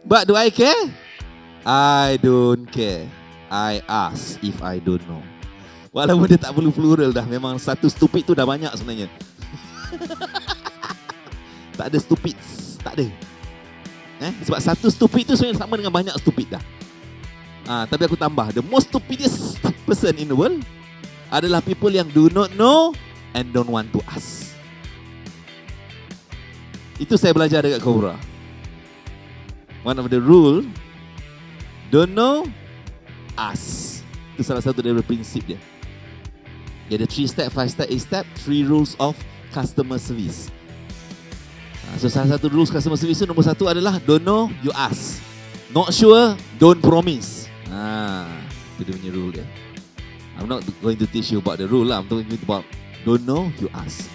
But do I care? I don't care. I ask if I don't know. Walaupun dia tak perlu plural dah. Memang satu stupid tu dah banyak sebenarnya. Tak ada stupid. Tak ada. Sebab satu stupid tu sebenarnya sama dengan banyak stupid dah. Tapi aku tambah, the most stupidest person in the world adalah people yang do not know and don't want to ask. Itu saya belajar dekat Cobra. One of the rule, don't know, ask. Itu salah satu dari prinsip dia. Dia ada 3 step, 5 step, 8 step, 3 rules of customer service. So salah satu rules customer service itu nombor 1 adalah don't know, you ask. Not sure, don't promise. Itu dia punya rule dia. I'm not going to teach you about the rule lah. I'm talking about don't know, you ask.